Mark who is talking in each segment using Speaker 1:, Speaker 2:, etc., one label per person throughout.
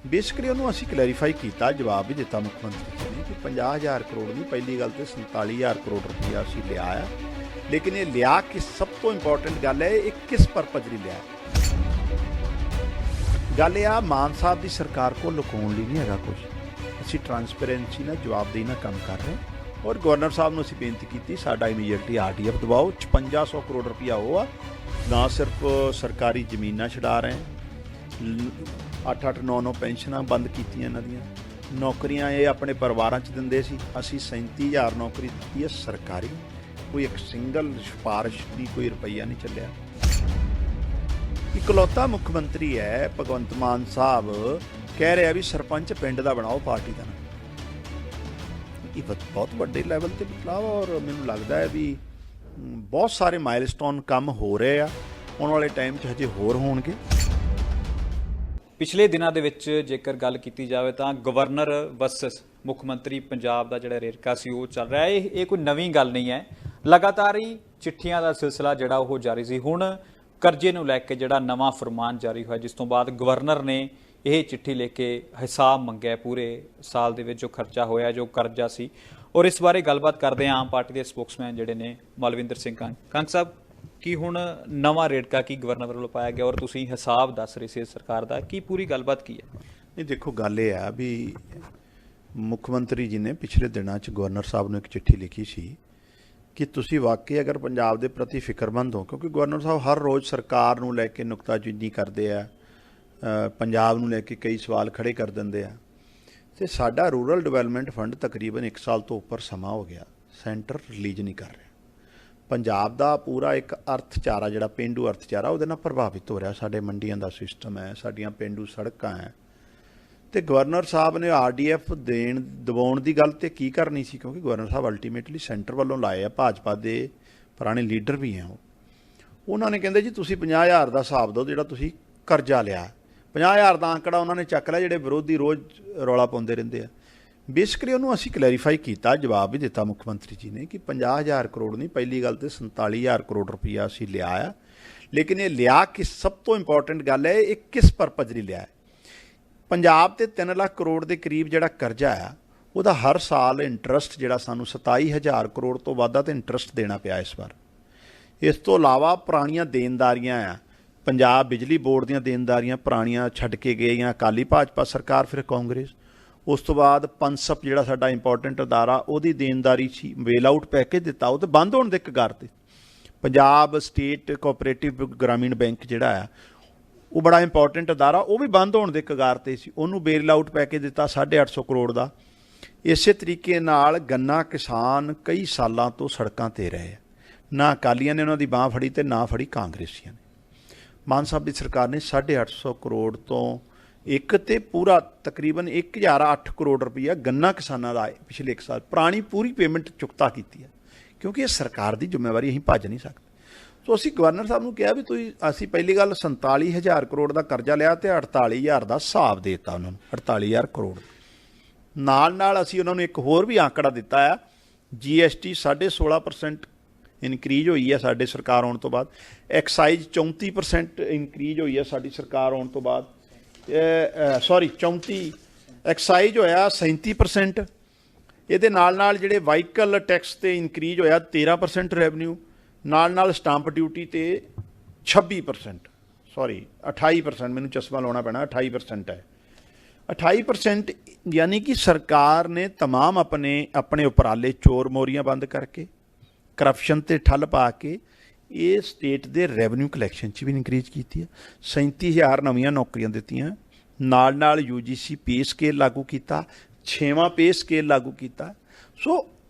Speaker 1: Basically उन्होंने असी clarify किया, जवाब भी दिता मुख मंत्री जी ने कि 50,000 करोड़ नहीं, पहली गल तो 47,000 करोड़ रुपया असी लिया आ, लेकिन ये लिया कि सब तो इंपॉर्टेंट गल है ये किस परपज ਲਈ लिया। गल आ मान साहब की सरकार को लुकाउण ਲਈ नहीं है कुछ, असी ट्रांसपेरेंसी ਨਾਲ जवाबदेही ਨਾਲ काम कर रहे हैं। और गवर्नर साहब ਨੂੰ ਅਸੀਂ ਬੇਨਤੀ ਕੀਤੀ ਸਾਡਾ ਇਮੀਡੀਏਟਲੀ RDF ਦਵਾਓ। 5500 ਕਰੋੜ ਰੁਪਇਆ ਉਹ ਆ, ਨਾ ਸਿਰਫ ਸਰਕਾਰੀ ਜ਼ਮੀਨਾਂ ਛਡਾ ਰਹੇ, 8-8 9-9 ਪੈਨਸ਼ਨਾਂ ਬੰਦ ਕੀਤੀਆਂ ਇਹਨਾਂ ਦੀਆਂ, ਨੌਕਰੀਆਂ ਇਹ ਆਪਣੇ ਪਰਿਵਾਰਾਂ 'ਚ ਦਿੰਦੇ ਸੀ, ਅਸੀਂ 37,000 ਨੌਕਰੀ ਦਿੱਤੀ ਹੈ ਸਰਕਾਰੀ, ਕੋਈ ਇੱਕ ਸਿੰਗਲ ਸਿਫਾਰਿਸ਼ ਦੀ ਕੋਈ ਰੁਪਈਆ ਨਹੀਂ ਚੱਲਿਆ। ਇਕਲੌਤਾ ਮੁੱਖ ਮੰਤਰੀ ਹੈ ਭਗਵੰਤ ਮਾਨ ਸਾਹਿਬ ਕਹਿ ਰਿਹਾ ਵੀ ਸਰਪੰਚ ਪਿੰਡ ਦਾ ਬਣਾਓ ਪਾਰਟੀ ਦਾ ਨਾ। ਇਹ ਬਹੁਤ ਵੱਡੇ ਲੈਵਲ ਤੇ ਬਦਲਾਅ ਔਰ ਮੈਨੂੰ ਲੱਗਦਾ ਹੈ ਵੀ ਬਹੁਤ ਸਾਰੇ ਮਾਈਲਸਟੋਨ ਕੰਮ ਹੋ ਰਹੇ ਆ, ਆਉਣ ਵਾਲੇ ਟਾਈਮ 'ਚ ਹਜੇ ਹੋਰ ਹੋਣਗੇ।
Speaker 2: ਪਿਛਲੇ ਦਿਨਾਂ ਦੇ ਵਿੱਚ ਜੇਕਰ ਗੱਲ ਕੀਤੀ ਜਾਵੇ ਤਾਂ ਗਵਰਨਰ ਵਰਸਸ ਮੁੱਖ ਮੰਤਰੀ ਪੰਜਾਬ ਦਾ ਜਿਹੜਾ ਰੇੜਕਾ ਸੀ ਉਹ ਚੱਲ ਰਿਹਾ ਹੈ। ਇਹ ਕੋਈ ਨਵੀਂ ਗੱਲ ਨਹੀਂ ਹੈ, ਲਗਾਤਾਰ ਹੀ ਚਿੱਠੀਆਂ ਦਾ ਸਿਲਸਿਲਾ ਜਿਹੜਾ ਉਹ ਜਾਰੀ ਸੀ। ਹੁਣ ਕਰਜ਼ੇ ਨੂੰ ਲੈ ਕੇ ਜਿਹੜਾ ਨਵਾਂ ਫਰਮਾਨ ਜਾਰੀ ਹੋਇਆ, ਜਿਸ ਤੋਂ ਬਾਅਦ ਗਵਰਨਰ ਨੇ ਇਹ ਚਿੱਠੀ ਲੈ ਕੇ ਹਿਸਾਬ ਮੰਗਿਆ ਪੂਰੇ ਸਾਲ ਦੇ ਵਿੱਚ ਜੋ ਖਰਚਾ ਹੋਇਆ, ਜੋ ਕਰਜ਼ਾ ਸੀ। ਔਰ ਇਸ ਬਾਰੇ ਗੱਲਬਾਤ ਕਰਦੇ ਹਾਂ ਆਮ ਪਾਰਟੀ ਦੇ ਸਪੋਕਸਮੈਨ ਜਿਹੜੇ ਨੇ ਮਲਵਿੰਦਰ ਸਿੰਘ ਕੰਗ ਸਾਹਿਬ, ਕੀ ਹੁਣ ਨਵਾਂ ਰੇੜਕਾ ਕੀ ਗਵਰਨਰ ਵੱਲੋਂ ਪਾਇਆ ਗਿਆ ਔਰ ਤੁਸੀਂ ਹਿਸਾਬ ਦੱਸ ਰਹੇ ਸੀ ਸਰਕਾਰ ਦਾ, ਕੀ ਪੂਰੀ ਗੱਲਬਾਤ ਕੀ ਹੈ?
Speaker 1: ਨਹੀਂ ਦੇਖੋ, ਗੱਲ ਇਹ ਆ ਵੀ ਮੁੱਖ ਮੰਤਰੀ ਜੀ ਨੇ ਪਿਛਲੇ ਦਿਨਾਂ 'ਚ ਗਵਰਨਰ ਸਾਹਿਬ ਨੂੰ ਇੱਕ ਚਿੱਠੀ ਲਿਖੀ ਸੀ ਕਿ ਤੁਸੀਂ ਵਾਕਈ ਅਗਰ ਪੰਜਾਬ ਦੇ ਪ੍ਰਤੀ ਫਿਕਰਮੰਦ ਹੋ, ਕਿਉਂਕਿ ਗਵਰਨਰ ਸਾਹਿਬ ਹਰ ਰੋਜ਼ ਸਰਕਾਰ ਨੂੰ ਲੈ ਕੇ ਨੁਕਤਾਚੀਨੀ ਕਰਦੇ ਆ, ਪੰਜਾਬ ਨੂੰ ਲੈ ਕੇ ਕਈ ਸਵਾਲ ਖੜੇ ਕਰ ਦਿੰਦੇ ਆ। ਅਤੇ ਸਾਡਾ ਰੂਰਲ ਡਿਵੈਲਪਮੈਂਟ ਫੰਡ ਤਕਰੀਬਨ 1 ਸਾਲ ਤੋਂ ਉੱਪਰ ਸਮਾਂ ਹੋ ਗਿਆ ਸੈਂਟਰ ਰਿਲੀਜ਼ ਨਹੀਂ ਕਰ ਰਿਹਾ। ਪੰਜਾਬ ਦਾ ਪੂਰਾ ਇੱਕ ਅਰਥਚਾਰਾ ਜਿਹੜਾ ਪੇਂਡੂ ਅਰਥਚਾਰਾ ਉਹਦੇ ਨਾਲ ਪ੍ਰਭਾਵਿਤ ਹੋ ਰਿਹਾ। ਸਾਡੇ ਮੰਡੀਆਂ ਦਾ ਸਿਸਟਮ ਹੈ, ਸਾਡੀਆਂ ਪੇਂਡੂ ਸੜਕਾਂ ਹੈ, ਅਤੇ ਗਵਰਨਰ ਸਾਹਿਬ ਨੇ RDF ਦਿਵਾਉਣ ਦੀ ਗੱਲ ਤੇ ਕੀ ਕਰਨੀ ਸੀ, ਕਿਉਂਕਿ ਗਵਰਨਰ ਸਾਹਿਬ ਅਲਟੀਮੇਟਲੀ ਸੈਂਟਰ ਵੱਲੋਂ ਲਾਏ ਆ, ਭਾਜਪਾ ਦੇ ਪੁਰਾਣੇ ਲੀਡਰ ਵੀ ਆ। ਉਹਨਾਂ ਨੇ ਕਹਿੰਦੇ ਜੀ ਤੁਸੀਂ 50,000 ਦਾ ਹਿਸਾਬ ਦਿਓ ਜਿਹੜਾ ਤੁਸੀਂ ਕਰਜ਼ਾ ਲਿਆ। 50,000 ਦਾ ਆંકੜਾ ਉਹਨਾਂ ਨੇ ਚੱਕ ਲਿਆ, ਜਿਹੜੇ ਵਿਰੋਧੀ ਰੋਜ਼ ਰੌਲਾ ਪਾਉਂਦੇ ਰਹਿੰਦੇ ਆ। ਬੇਸਿਕਲੀ ਉਹਨੂੰ ਅਸੀਂ ਕਲੈਰੀਫਾਈ ਕੀਤਾ, ਜਵਾਬ ਵੀ ਦਿੱਤਾ ਮੁੱਖ ਮੰਤਰੀ ਜੀ ਨੇ ਕਿ 50,000 ਕਰੋੜ ਨਹੀਂ, ਪਹਿਲੀ ਗੱਲ ਤੇ 47,000 ਕਰੋੜ ਰੁਪਈਆ ਅਸੀਂ ਲਿਆ ਆ, ਲੇਕਿਨ ਇਹ ਲਿਆ ਕਿ ਸਭ ਤੋਂ ਇੰਪੋਰਟੈਂਟ ਗੱਲ ਹੈ ਇਹ ਕਿਸ ਪਰਪਜ ਲਈ ਲਿਆ। ਪੰਜਾਬ ਤੇ 3 ਲੱਖ ਕਰੋੜ ਦੇ ਕਰੀਬ ਜਿਹੜਾ ਕਰਜ਼ਾ ਆ ਉਹਦਾ ਹਰ ਸਾਲ ਇੰਟਰਸਟ ਜਿਹੜਾ ਸਾਨੂੰ 27,000 ਕਰੋੜ ਤੋਂ ਵੱਧ ਤੇ ਇੰਟਰਸਟ ਦੇਣਾ ਪਿਆ ਇਸ ਵਾਰ। ਇਸ ਤੋਂ ਇਲਾਵਾ ਪੁਰਾਣੀਆਂ ਦੇਣਦਾਰੀਆਂ ਆ, ਪੰਜਾਬ ਬਿਜਲੀ ਬੋਰਡ ਦੀਆਂ ਦੇਣਦਾਰੀਆਂ ਪੁਰਾਣੀਆਂ ਛੱਡ ਕੇ ਗਈਆਂ ਅਕਾਲੀ ਭਾਜਪਾ ਸਰਕਾਰ, ਫਿਰ ਕਾਂਗਰਸ। ਉਸ ਤੋਂ ਬਾਅਦ ਪਨਸਪ ਜਿਹੜਾ ਸਾਡਾ ਇੰਪੋਰਟੈਂਟ ਅਦਾਰਾ ਉਹਦੀ ਦੇਣਦਾਰੀ ਸੀ, ਵੇਲ ਆਊਟ ਪੈਕੇਜ ਦਿੱਤਾ, ਉਹ ਤਾਂ ਬੰਦ ਹੋਣ ਦੇ ਕਗਾਰ 'ਤੇ। ਪੰਜਾਬ ਸਟੇਟ ਕੋਆਪਰੇਟਿਵ ਗ੍ਰਾਮੀਣ ਬੈਂਕ ਜਿਹੜਾ ਆ ਉਹ ਬੜਾ ਇੰਪੋਰਟੈਂਟ ਅਦਾਰਾ, ਉਹ ਵੀ ਬੰਦ ਹੋਣ ਦੇ ਕਗਾਰ 'ਤੇ ਸੀ, ਉਹਨੂੰ ਬੇਲ ਆਊਟ ਪੈਕੇਜ ਦਿੱਤਾ 850 ਕਰੋੜ ਦਾ। ਇਸੇ ਤਰੀਕੇ ਨਾਲ ਗੰਨਾ ਕਿਸਾਨ ਕਈ ਸਾਲਾਂ ਤੋਂ ਸੜਕਾਂ 'ਤੇ ਰਹੇ ਆ, ਨਾ ਅਕਾਲੀਆਂ ਨੇ ਉਹਨਾਂ ਦੀ ਬਾਂਹ ਫੜੀ ਅਤੇ ਨਾ ਫੜੀ ਕਾਂਗਰਸੀਆਂ ਨੇ। ਮਾਨ ਸਾਹਿਬ ਦੀ ਸਰਕਾਰ ਨੇ 850 ਕਰੋੜ ਤੋਂ ਇੱਕ ਤੇ ਪੂਰਾ ਤਕਰੀਬਨ 1,008 ਕਰੋੜ ਰੁਪਈਆ ਗੰਨਾ ਕਿਸਾਨਾਂ ਦਾ ਪਿਛਲੇ 1 ਸਾਲ ਪੁਰਾਣੀ ਪੂਰੀ ਪੇਮੈਂਟ ਚੁਕਤਾ ਕੀਤੀ ਹੈ, ਕਿਉਂਕਿ ਇਹ ਸਰਕਾਰ ਦੀ ਜ਼ਿੰਮੇਵਾਰੀ, ਅਸੀਂ ਭੱਜ ਨਹੀਂ ਸਕਦੇ। ਸੋ ਅਸੀਂ ਗਵਰਨਰ ਸਾਹਿਬ ਨੂੰ ਕਿਹਾ ਵੀ ਤੁਸੀਂ, ਅਸੀਂ ਪਹਿਲੀ ਗੱਲ 47,000 ਕਰੋੜ ਦਾ ਕਰਜ਼ਾ ਲਿਆ ਅਤੇ 48,000 ਦਾ ਹਿਸਾਬ ਦੇ ਦਿੱਤਾ ਉਹਨਾਂ ਨੂੰ, 48,000 ਕਰੋੜ। ਨਾਲ ਅਸੀਂ ਉਹਨਾਂ ਨੂੰ ਇੱਕ ਹੋਰ ਵੀ ਆંકੜਾ ਦਿੱਤਾ ਆ, GST 16.5% ਇਨਕਰੀਜ਼ ਹੋਈ ਹੈ ਸਾਡੇ ਸਰਕਾਰ ਆਉਣ ਤੋਂ ਬਾਅਦ, ਐਕਸਾਈਜ਼ 34% ਇਨਕਰੀਜ਼ ਹੋਈ ਹੈ ਸਾਡੀ ਸਰਕਾਰ ਆਉਣ ਤੋਂ ਬਾਅਦ, 34 ਐਕਸਾਈਜ਼ ਹੋਇਆ 37%। ਇਹਦੇ ਨਾਲ ਜਿਹੜੇ ਵਾਹੀਕਲ ਟੈਕਸ 'ਤੇ ਇਨਕਰੀਜ਼ ਹੋਇਆ 13% ਰੈਵਨਿਊ, ਨਾਲ ਸਟੈਂਪ ਡਿਊਟੀ 'ਤੇ 26%, 28%, ਮੈਨੂੰ ਚਸ਼ਮਾ ਲਾਉਣਾ ਪੈਣਾ, 28% ਹੈ। 28% ਯਾਨੀ ਕਿ ਸਰਕਾਰ ਨੇ ਤਮਾਮ ਆਪਣੇ ਉਪਰਾਲੇ ਚੋਰ ਮੋਰੀਆਂ ਬੰਦ ਕਰਕੇ, ਕਰਪਸ਼ਨ 'ਤੇ ਠੱਲ ਪਾ ਕੇ ਇਹ ਸਟੇਟ ਦੇ ਰੈਵਨਿਊ ਕਲੈਕਸ਼ਨ 'ਚ ਵੀ ਇਨਕਰੀਜ਼ ਕੀਤੀ ਹੈ। 37,000 ਨਵੀਆਂ ਨੌਕਰੀਆਂ ਦਿੱਤੀਆਂ, ਨਾਲ UGC ਪੇ ਸਕੇਲ ਲਾਗੂ ਕੀਤਾ, 6ਵਾਂ ਪੇ ਸਕੇਲ ਲਾਗੂ ਕੀਤਾ। ਸੋ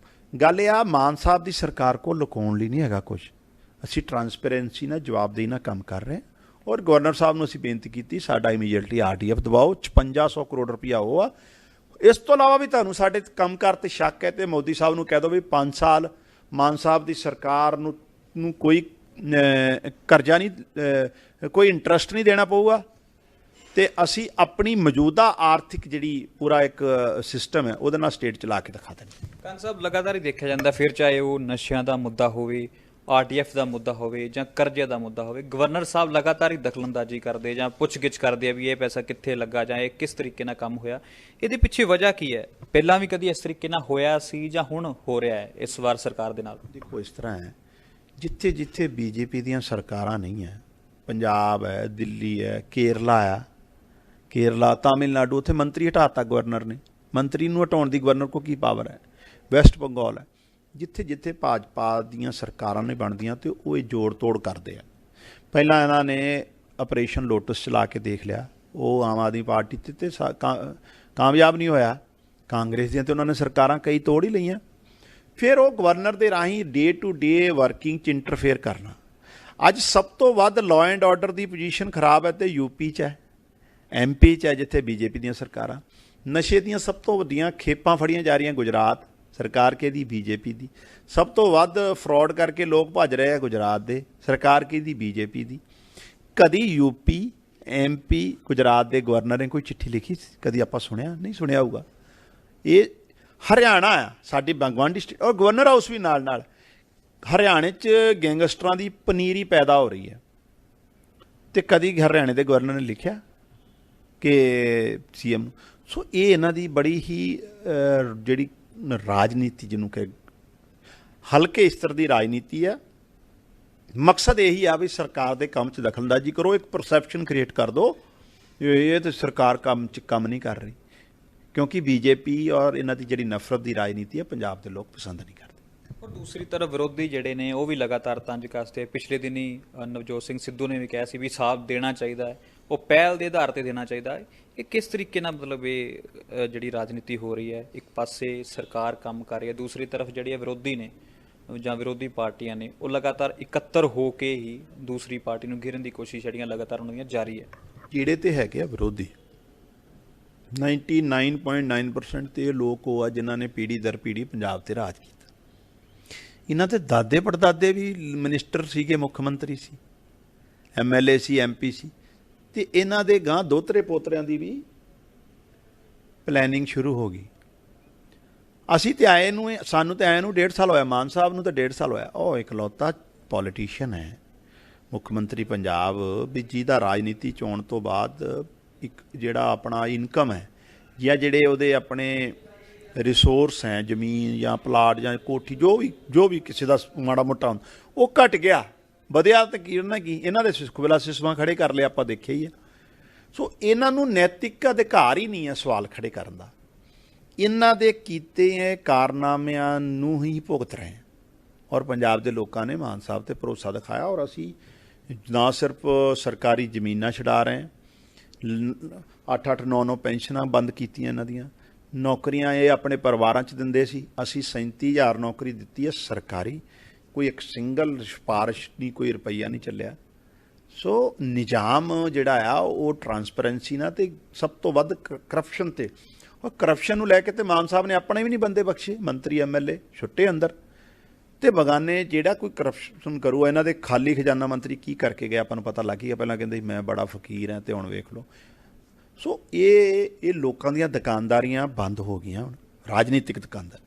Speaker 1: ਗੱਲ ਇਹ ਆ, ਮਾਨ ਸਾਹਿਬ ਦੀ ਸਰਕਾਰ ਕੋਲ ਲੁਕਾਉਣ ਲਈ ਨਹੀਂ ਹੈਗਾ ਕੁਝ, ਅਸੀਂ ਟਰਾਂਸਪੇਰੈਂਸੀ ਨਾਲ ਜਵਾਬਦੇਹੀ ਨਾਲ ਕੰਮ ਕਰ ਰਹੇ। ਔਰ ਗਵਰਨਰ ਸਾਹਿਬ ਨੂੰ ਅਸੀਂ ਬੇਨਤੀ ਕੀਤੀ ਸਾਡਾ ਇਮੀਡੀਏਟਲੀ RDF ਦਵਾਓ। 5500 ਕਰੋੜ ਰੁਪਈਆ ਉਹ ਆ। ਇਸ ਤੋਂ ਇਲਾਵਾ ਵੀ ਤੁਹਾਨੂੰ ਸਾਡੇ ਕੰਮ ਕਾਰ 'ਤੇ ਸ਼ੱਕ ਹੈ ਤੇ ਮੋਦੀ ਸਾਹਿਬ ਨੂੰ ਕਹਿ ਦਿਓ ਵੀ 5 ਸਾਲ ਮਾਨ ਸਾਹਿਬ ਦੀ ਸਰਕਾਰ ਨੂੰ ਕੋਈ ਕਰਜ਼ਾ ਨਹੀਂ, ਕੋਈ ਇੰਟਰਸਟ ਨਹੀਂ ਦੇਣਾ ਪਊਗਾ, ਅਤੇ ਅਸੀਂ ਆਪਣੀ ਮੌਜੂਦਾ ਆਰਥਿਕ ਜਿਹੜੀ ਪੂਰਾ ਇੱਕ ਸਿਸਟਮ ਹੈ ਉਹਦੇ ਨਾਲ ਸਟੇਟ ਚਲਾ ਕੇ ਦਿਖਾ ਦੇਣੀ।
Speaker 2: ਕੰਗ ਸਾਹਿਬ, ਲਗਾਤਾਰ ਹੀ ਦੇਖਿਆ ਜਾਂਦਾ, ਫਿਰ ਚਾਹੇ ਉਹ ਨਸ਼ਿਆਂ ਦਾ ਮੁੱਦਾ ਹੋਵੇ, ਆਰਟੀਐਫ ਦਾ ਮੁੱਦਾ ਹੋਵੇ ਜਾਂ ਕਰਜ਼ੇ ਦਾ ਮੁੱਦਾ ਹੋਵੇ, ਗਵਰਨਰ ਸਾਹਿਬ ਲਗਾਤਾਰ ਹੀ ਦਖਲਅੰਦਾਜ਼ੀ ਕਰਦੇ ਜਾਂ ਪੁੱਛਗਿੱਛ ਕਰਦੇ ਆ ਵੀ ਇਹ ਪੈਸਾ ਕਿੱਥੇ ਲੱਗਾ ਜਾਂ ਇਹ ਕਿਸ ਤਰੀਕੇ ਨਾਲ ਕੰਮ ਹੋਇਆ। ਇਹਦੇ ਪਿੱਛੇ ਵਜ੍ਹਾ ਕੀ ਹੈ? ਪਹਿਲਾਂ ਵੀ ਕਦੀ ਇਸ ਤਰੀਕੇ ਨਾਲ ਹੋਇਆ ਸੀ ਜਾਂ ਹੁਣ ਹੋ ਰਿਹਾ ਹੈ ਇਸ ਵਾਰ ਸਰਕਾਰ ਦੇ ਨਾਲ?
Speaker 1: ਦੇਖੋ, ਇਸ ਤਰ੍ਹਾਂ ਹੈ, ਜਿੱਥੇ ਜਿੱਥੇ ਬੀਜੇਪੀ ਦੀਆਂ ਸਰਕਾਰਾਂ ਨਹੀਂ ਹੈ, ਪੰਜਾਬ ਹੈ, ਦਿੱਲੀ ਹੈ, ਕੇਰਲਾ, ਤਾਮਿਲਨਾਡੂ, ਉੱਥੇ ਮੰਤਰੀ ਹਟਾਤਾ ਗਵਰਨਰ ਨੇ। ਮੰਤਰੀ ਨੂੰ ਹਟਾਉਣ ਦੀ ਗਵਰਨਰ ਕੋਲ ਕੀ ਪਾਵਰ ਹੈ? ਵੈਸਟ ਬੰਗਾਲ ਹੈ, ਜਿੱਥੇ ਜਿੱਥੇ ਭਾਜਪਾ ਦੀਆਂ ਸਰਕਾਰਾਂ ਨਹੀਂ ਬਣਦੀਆਂ ਤੇ ਉਹ ਇਹ ਜੋੜ ਤੋੜ ਕਰਦੇ ਆ। ਪਹਿਲਾਂ ਇਹਨਾਂ ਨੇ ਆਪਰੇਸ਼ਨ ਲੋਟਸ ਚਲਾ ਕੇ ਦੇਖ ਲਿਆ, ਉਹ ਆਮ ਆਦਮੀ ਪਾਰਟੀ ਤੇ ਕਾਮਯਾਬ ਨਹੀਂ ਹੋਇਆ। ਕਾਂਗਰਸ ਦੀਆਂ ਤੇ ਉਹਨਾਂ ਨੇ ਸਰਕਾਰਾਂ ਕਈ ਤੋੜ ਹੀ ਲਈਆਂ। ਫਿਰ ਉਹ ਗਵਰਨਰ ਦੇ ਰਾਹੀਂ ਡੇ ਟੂ ਡੇ ਵਰਕਿੰਗ 'ਚ ਇੰਟਰਫੇਅਰ ਕਰਨਾ। ਅੱਜ ਸਭ ਤੋਂ ਵੱਧ law and order the position ਖਰਾਬ ਹੈ ਤੇ ਯੂਪੀ 'ਚ ਹੈ, ਐਮਪੀ 'ਚ ਹੈ, ਜਿੱਥੇ ਬੀਜੇਪੀ ਦੀਆਂ ਸਰਕਾਰਾਂ। ਨਸ਼ੇ ਦੀਆਂ ਸਭ ਤੋਂ ਵੱਡੀਆਂ ਖੇਪਾਂ ਫੜੀਆਂ ਜਾ ਰਹੀਆਂ ਗੁਜਰਾਤ ਸਰਕਾਰ ਕਿਹਦੀ? ਬੀਜੇਪੀ ਦੀ। ਸਭ ਤੋਂ ਵੱਧ ਫਰਾਡ ਕਰਕੇ ਲੋਕ ਭੱਜ ਰਹੇ ਆ ਗੁਜਰਾਤ ਦੇ, ਸਰਕਾਰ ਕਿਹਦੀ? ਬੀਜੇਪੀ ਦੀ। ਕਦੀ ਯੂਪੀ, ਐਮਪੀ, ਗੁਜਰਾਤ ਦੇ ਗਵਰਨਰ ਨੇ ਕੋਈ ਚਿੱਠੀ ਲਿਖੀ? ਕਦੀ ਆਪਾਂ ਸੁਣਿਆ? ਨਹੀਂ ਸੁਣਿਆ ਹੋਊਗਾ। ਇਹ ਹਰਿਆਣਾ ਆ ਸਾਡੀ ਗਵਾਂਢੀ ਸਟੇਟ, ਔਰ ਗਵਰਨਰ ਹਾਊਸ ਵੀ ਨਾਲ ਨਾਲ। ਹਰਿਆਣੇ 'ਚ ਗੈਂਗਸਟਰਾਂ ਦੀ ਪਨੀਰੀ ਪੈਦਾ ਹੋ ਰਹੀ ਹੈ ਤੇ ਕਦੀ ਹਰਿਆਣੇ ਦੇ ਗਵਰਨਰ ਨੇ ਲਿਖਿਆ ਕਿ ਸੀਐਮ ਨੂੰ? ਸੋ ਇਹ ਇਹਨਾਂ ਦੀ ਬੜੀ ਹੀ ਜਿਹੜੀ ਰਾਜਨੀਤੀ, ਜਿਹਨੂੰ ਕਿ ਹਲਕੇ ਸਤਰ ਦੀ ਰਾਜਨੀਤੀ ਆ। ਮਕਸਦ ਇਹੀ ਆ ਵੀ ਸਰਕਾਰ ਦੇ ਕੰਮ 'ਚ ਦਖਲਅੰਦਾਜ਼ੀ ਕਰੋ, ਇੱਕ ਪਰਸੈਪਸ਼ਨ ਕ੍ਰੀਏਟ ਕਰ ਦਿਓ ਇਹ ਤਾਂ ਸਰਕਾਰ ਕੰਮ ਨਹੀਂ ਕਰ ਰਹੀ, ਕਿਉਂਕਿ ਬੀਜੇਪੀ ਔਰ ਇਹਨਾਂ ਦੀ ਜਿਹੜੀ ਨਫ਼ਰਤ ਦੀ ਰਾਜਨੀਤੀ ਹੈ ਪੰਜਾਬ ਦੇ ਲੋਕ ਪਸੰਦ ਨਹੀਂ ਕਰਦੇ।
Speaker 2: ਔਰ ਦੂਸਰੀ ਤਰਫ ਵਿਰੋਧੀ ਜਿਹੜੇ ਨੇ ਉਹ ਵੀ ਲਗਾਤਾਰ ਤੰਜ ਕੱਸਦੇ। ਪਿਛਲੇ ਦਿਨੀ ਨਵਜੋਤ ਸਿੰਘ ਸਿੱਧੂ ਨੇ ਵੀ ਕਿਹਾ ਸੀ ਵੀ ਸਾਥ ਦੇਣਾ ਚਾਹੀਦਾ ਹੈ, ਉਹ ਪਹਿਲ ਦੇ ਆਧਾਰ ਤੇ ਦੇਣਾ ਚਾਹੀਦਾ ਹੈ। ਇਹ ਕਿਸ ਤਰੀਕੇ ਨਾਲ ਮਤਲਬ ਇਹ ਜਿਹੜੀ ਰਾਜਨੀਤੀ ਹੋ ਰਹੀ ਹੈ, ਇੱਕ ਪਾਸੇ ਸਰਕਾਰ ਕੰਮ ਕਰ ਰਹੀ ਹੈ, ਦੂਸਰੀ ਤਰਫ ਜਿਹੜੀਆਂ ਵਿਰੋਧੀ ਨੇ ਜਾਂ ਵਿਰੋਧੀ ਪਾਰਟੀਆਂ ਨੇ ਉਹ ਲਗਾਤਾਰ ਇਕੱਤਰ ਹੋ ਕੇ ਹੀ ਦੂਸਰੀ ਪਾਰਟੀ ਨੂੰ ਘੇਰਨ ਦੀ ਕੋਸ਼ਿਸ਼ ਜਿਹੜੀਆਂ ਲਗਾਤਾਰ ਉਹਨਾਂ ਦੀਆਂ ਜਾਰੀ ਹੈ।
Speaker 1: ਜਿਹੜੇ ਤੇ ਹੈਗੇ ਆ ਵਿਰੋਧੀ 99.9% ਤੇ ਇਹ ਲੋਕ ਉਹ ਆ ਜਿਨ੍ਹਾਂ ਨੇ ਪੀੜ੍ਹੀ ਦਰ ਪੀੜ੍ਹੀ ਪੰਜਾਬ ਤੇ ਰਾਜ ਕੀਤਾ। ਇਹਨਾਂ ਦੇ ਦਾਦੇ ਪੜਦਾਦੇ ਵੀ ਮਿਨਿਸਟਰ ਸੀਗੇ, ਮੁੱਖ ਮੰਤਰੀ ਸੀ, MLA ਸੀ, MP ਸੀ, ਤੇ ਇਹਨਾਂ ਦੇ ਗਾਂ ਦੋਤਰੇ ਪੋਤਰਿਆਂ ਦੀ ਵੀ ਪਲੈਨਿੰਗ ਸ਼ੁਰੂ ਹੋ ਗਈ। ਅਸੀਂ ਤੇ ਆਏ ਨੂੰ, ਸਾਨੂੰ ਤੇ ਆਏ ਨੂੰ 1.5 ਸਾਲ ਹੋਇਆ, ਮਾਨ ਸਾਹਿਬ ਨੂੰ ਤਾਂ 1.5 ਸਾਲ ਹੋਇਆ। ਉਹ ਇਕਲੌਤਾ ਪੋਲੀਟੀਸ਼ੀਅਨ ਹੈ ਮੁੱਖ ਮੰਤਰੀ ਪੰਜਾਬ ਵੀ ਜਿਹਦਾ ਰਾਜਨੀਤੀ ਚੋਣ ਤੋਂ ਬਾਅਦ ਇੱਕ ਜਿਹੜਾ ਆਪਣਾ ਇਨਕਮ ਹੈ ਜਾਂ ਜਿਹੜੇ ਉਹਦੇ ਆਪਣੇ ਰਿਸੋਰਸ ਹੈ, ਜ਼ਮੀਨ ਜਾਂ ਪਲਾਟ ਜਾਂ ਕੋਠੀ, ਜੋ ਵੀ ਕਿਸੇ ਦਾ ਮਾੜਾ ਮੋਟਾ ਹੁੰਦਾ, ਉਹ ਘਟ ਗਿਆ। ਵਧਿਆ ਤਾਂ ਕੀ ਉਹਨਾਂ ਕੀ ਇਹਨਾਂ ਦੇ ਸੁਖਵਿਲਾ ਸਿਸਮਾਂ ਖੜੇ ਕਰ ਲਏ, ਆਪਾਂ ਦੇਖਿਆ ਹੀ ਆ। ਸੋ ਇਹਨਾਂ ਨੂੰ ਨੈਤਿਕ ਅਧਿਕਾਰ ਹੀ ਨਹੀਂ ਹੈ ਸਵਾਲ ਖੜੇ ਕਰਨ ਦਾ। ਇਹਨਾਂ ਦੇ ਕੀਤੇ ਕਾਰਨਾਮਿਆਂ ਨੂੰ ਹੀ ਭੁਗਤ ਰਹੇ ਹਾਂ ਔਰ ਪੰਜਾਬ ਦੇ ਲੋਕਾਂ ਨੇ ਮਾਨ ਸਾਹਿਬ ਤੇ ਭਰੋਸਾ ਦਿਖਾਇਆ। ਔਰ ਅਸੀਂ ਨਾ ਸਿਰਫ ਸਰਕਾਰੀ ਜ਼ਮੀਨਾਂ ਛਡਾ ਰਹੇ ਹਾਂ, 8-8, 9-9 ਪੈਨਸ਼ਨਾਂ ਬੰਦ ਕੀਤੀਆਂ ਇਹਨਾਂ ਦੀਆਂ, ਨੌਕਰੀਆਂ ਇਹ ਆਪਣੇ ਪਰਿਵਾਰਾਂ 'ਚ ਦਿੰਦੇ ਸੀ, ਅਸੀਂ 37,000 ਨੌਕਰੀ ਦਿੱਤੀ ਹੈ ਸਰਕਾਰੀ, ਕੋਈ ਇੱਕ ਸਿੰਗਲ ਸਿਫਾਰਿਸ਼ ਨਹੀਂ, ਕੋਈ ਰੁਪਈਆ ਨਹੀਂ ਚੱਲਿਆ। ਸੋ ਨਿਜ਼ਾਮ ਜਿਹੜਾ ਆ ਉਹ ਟਰਾਂਸਪੇਰੈਂਸੀ ਨਾਲ ਤੇ ਸਭ ਤੋਂ ਵੱਧ ਕਰਪਸ਼ਨ ਤੇ, ਔਰ ਕਰਪਸ਼ਨ ਨੂੰ ਲੈ ਕੇ ਤੇ ਮਾਨ ਸਾਹਿਬ ਨੇ ਆਪਣੇ ਵੀ ਨਹੀਂ ਬੰਦੇ ਬਖਸ਼ੇ, ਮੰਤਰੀ MLA ਛੁੱਟੇ ਅੰਦਰ, ਤੇ ਬਗਾਨੇ ਜਿਹੜਾ ਕੋਈ ਕਰਪਸ਼ਨ ਕਰੂ। ਇਹਨਾਂ ਦੇ ਖਾਲੀ ਖਜ਼ਾਨਾ ਮੰਤਰੀ ਕੀ ਕਰਕੇ ਗਿਆ ਆਪਾਂ ਨੂੰ ਪਤਾ ਲੱਗ ਗਿਆ। ਪਹਿਲਾਂ ਕਹਿੰਦੇ ਮੈਂ ਬੜਾ ਫਕੀਰ ਹਾਂ ਤੇ ਹੁਣ ਵੇਖ ਲਓ। ਸੋ ਇਹ ਲੋਕਾਂ ਦੀਆਂ ਦੁਕਾਨਦਾਰੀਆਂ ਬੰਦ ਹੋ ਗਈਆਂ ਹੁਣ, ਰਾਜਨੀਤਿਕ ਦੁਕਾਨਦਾਰ।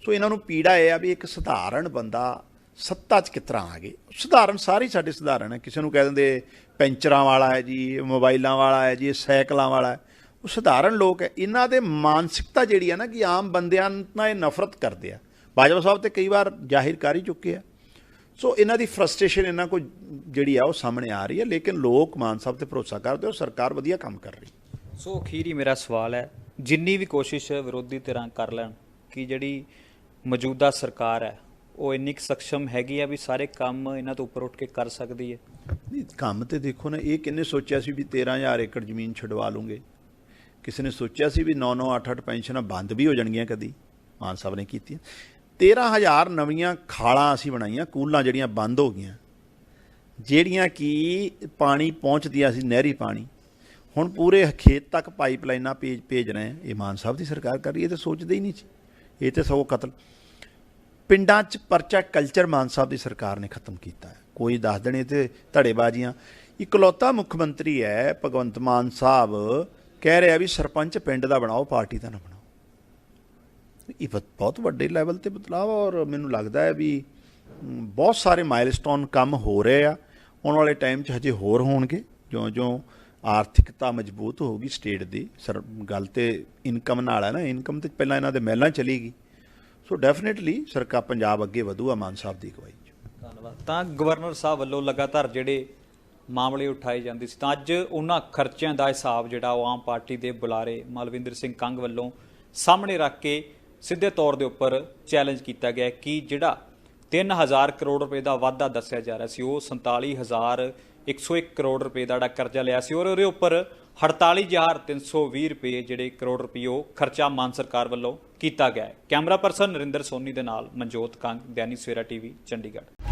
Speaker 1: ਸੋ ਇਹਨਾਂ ਨੂੰ ਪੀੜਾ ਇਹ ਆ ਵੀ ਇੱਕ ਸਧਾਰਨ ਬੰਦਾ ਸੱਤਾ 'ਚ ਕਿਸ ਤਰ੍ਹਾਂ ਆ ਗਏ। ਸਧਾਰਨ ਸਾਰੇ ਸਾਡੇ ਸਧਾਰਨ ਹੈ, ਕਿਸੇ ਨੂੰ ਕਹਿ ਦਿੰਦੇ ਪੈਂਚਰਾਂ ਵਾਲਾ ਹੈ ਜੀ, ਮੋਬਾਈਲਾਂ ਵਾਲਾ ਹੈ ਜੀ, ਸਾਈਕਲਾਂ ਵਾਲਾ ਹੈ, ਉਹ ਸਧਾਰਨ ਲੋਕ ਹੈ। ਇਹਨਾਂ ਦੇ ਮਾਨਸਿਕਤਾ ਜਿਹੜੀ ਹੈ ਨਾ ਕਿ ਆਮ ਬੰਦਿਆਂ ਨਾਲ ਇਹ ਨਫ਼ਰਤ ਕਰਦੇ ਆ। ਬਾਜਵਾ ਸਾਹਿਬ ਤੇ ਕਈ ਵਾਰ ਜ਼ਾਹਿਰ ਕਰ ਹੀ ਚੁੱਕੇ ਆ। ਸੋ ਇਹਨਾਂ ਦੀ ਫਰਸਟ੍ਰੇਸ਼ਨ ਇਹਨਾਂ ਕੋਲ ਜਿਹੜੀ ਆ ਉਹ ਸਾਹਮਣੇ ਆ ਰਹੀ ਹੈ, ਲੇਕਿਨ ਲੋਕ ਮਾਨ ਸਾਹਿਬ ਤੇ ਭਰੋਸਾ ਕਰਦੇ ਹੋ, ਸਰਕਾਰ ਵਧੀਆ ਕੰਮ ਕਰ ਰਹੀ।
Speaker 2: ਸੋ ਅਖੀਰ ਹੀ ਮੇਰਾ ਸਵਾਲ ਹੈ, ਜਿੰਨੀ ਵੀ ਕੋਸ਼ਿਸ਼ ਵਿਰੋਧੀ ਧਿਰਾਂ ਕਰ ਲੈਣ ਕਿ ਜਿਹੜੀ ਮੌਜੂਦਾ ਸਰਕਾਰ ਹੈ ਉਹ ਇੰਨੀ ਕੁ ਸક્ષਮ ਹੈਗੀ ਆ ਵੀ ਸਾਰੇ ਕੰਮ ਇਹਨਾਂ ਤੋਂ ਉੱਪਰ ਉੱਠ ਕੇ ਕਰ ਸਕਦੀ ਹੈ?
Speaker 1: ਨਹੀਂ, ਕੰਮ ਤੇ ਦੇਖੋ ਨਾ, ਇਹ ਕਿਹਨੇ ਸੋਚਿਆ ਸੀ ਵੀ 13,000 ਏਕੜ ਜ਼ਮੀਨ ਛਡਵਾ ਲੂੰਗੇ? ਕਿਸੇ ਨੇ ਸੋਚਿਆ ਸੀ ਵੀ 9-9, 8-8 ਪੈਨਸ਼ਨਾਂ ਬੰਦ ਵੀ ਹੋ ਜਾਣਗੀਆਂ? ਕਦੀ ਮਾਨ ਸਾਹਿਬ ਨੇ ਕੀਤੀਆਂ। 13,000 ਨਵੀਆਂ ਖਾਲਾਂ ਅਸੀਂ ਬਣਾਈਆਂ, ਕੂਲਾਂ ਜਿਹੜੀਆਂ ਬੰਦ ਹੋ ਗਈਆਂ, ਜਿਹੜੀਆਂ ਕਿ ਪਾਣੀ ਪਹੁੰਚਦੀਆਂ ਸੀ, ਨਹਿਰੀ ਪਾਣੀ, ਹੁਣ ਪੂਰੇ ਖੇਤ ਤੱਕ ਪਾਈਪਲਾਈਨਾਂ ਭੇਜ ਰਹੇ ਆ। ਇਹ ਮਾਨ ਸਾਹਿਬ ਦੀ ਸਰਕਾਰ ਕਰ ਰਹੀ ਹੈ। ਇਹ ਤਾਂ ਸੋਚਦੇ ਹੀ ਨਹੀਂ ਸੀ, ਇਹ ਤਾਂ ਸਗੋਂ ਕਤਲ। ਪਿੰਡਾਂ 'ਚ ਪਰਚਾ ਕਲਚਰ ਮਾਨ ਸਾਹਿਬ ਦੀ ਸਰਕਾਰ ਨੇ ਖਤਮ ਕੀਤਾ ਹੈ। ਕੋਈ ਦੱਸ ਦੇਣੇ ਤੇ ਧੜੇਬਾਜ਼ੀਆਂ। ਇਕਲੌਤਾ ਮੁੱਖ ਮੰਤਰੀ ਹੈ ਭਗਵੰਤ ਮਾਨ ਸਾਹਿਬ, ਕਹਿ ਰਿਹਾ ਵੀ ਸਰਪੰਚ ਪਿੰਡ ਦਾ ਬਣਾਓ, ਪਾਰਟੀ ਦਾ ਨਾ ਬਣਾਓ। ਇਹ ਬਹੁਤ ਵੱਡੇ ਲੈਵਲ ਤੇ ਬਦਲਾਅ, ਔਰ ਮੈਨੂੰ ਲੱਗਦਾ ਹੈ ਵੀ ਬਹੁਤ ਸਾਰੇ ਮਾਈਲਸਟੋਨ ਕੰਮ ਹੋ ਰਹੇ ਆ, ਆਉਣ ਵਾਲੇ ਟਾਈਮ 'ਚ ਹਜੇ ਹੋਰ ਹੋਣਗੇ ਜਿਉਂ-ਜਿਉਂ ਆਰਥਿਕਤਾ ਮਜ਼ਬੂਤ ਹੋਊਗੀ ਸਟੇਟ ਦੀ। ਗੱਲ ਤੇ ਇਨਕਮ ਨਾਲ ਹੈ ਨਾ, ਇਨਕਮ ਤੇ ਪਹਿਲਾਂ ਇਹਨਾਂ ਦੇ ਮਹਿਲਾਂ ਚਲੀ ਗਈ। ਸੋ ਡੈਫੀਨੇਟਲੀ ਸਰਕਾਰ ਪੰਜਾਬ ਅੱਗੇ ਵਧੂਗਾ ਮਾਨ ਸਾਹਿਬ ਦੀ ਅਗਵਾਈ 'ਚ।
Speaker 2: ਧੰਨਵਾਦ। ਤਾਂ ਗਵਰਨਰ ਸਾਹਿਬ ਵੱਲੋਂ ਲਗਾਤਾਰ ਜਿਹੜੇ ਮਾਮਲੇ ਉਠਾਏ ਜਾਂਦੇ ਸੀ, ਤਾਂ ਅੱਜ ਉਹਨਾਂ ਖਰਚਿਆਂ ਦਾ ਹਿਸਾਬ ਜਿਹੜਾ ਉਹ ਆਮ ਪਾਰਟੀ ਦੇ ਬੁਲਾਰੇ ਮਲਵਿੰਦਰ ਸਿੰਘ ਕੰਗ ਵੱਲੋਂ ਸਾਹਮਣੇ ਰੱਖ ਕੇ ਸਿੱਧੇ ਤੌਰ ਦੇ ਉੱਪਰ ਚੈਲੰਜ ਕੀਤਾ ਗਿਆ ਕਿ ਜਿਹੜਾ 3000 ਕਰੋੜ ਰੁਪਏ ਦਾ ਵਾਧਾ ਦੱਸਿਆ ਜਾ ਰਿਹਾ ਸੀ, ਉਹ 47,101 ਕਰੋੜ ਰੁਪਏ ਦਾ ਜਿਹੜਾ ਕਰਜ਼ਾ ਲਿਆ ਸੀ, ਔਰ ਉਹਦੇ ਉੱਪਰ 48,320 ਰੁਪਏ ਜਿਹੜੇ ਕਰੋੜ ਰੁਪਏ ਉਹ ਖਰਚਾ ਮਾਨ ਸਰਕਾਰ ਵੱਲੋਂ ਕੀਤਾ ਗਿਆ ਹੈ। ਕੈਮਰਾ ਪਰਸਨ ਨਰਿੰਦਰ ਸੋਨੀ ਦੇ ਨਾਲ ਮਨਜੋਤ ਕੰਗ, ਦੈਨਿਕ ਸਵੇਰਾ ਟੀਵੀ, ਚੰਡੀਗੜ੍ਹ।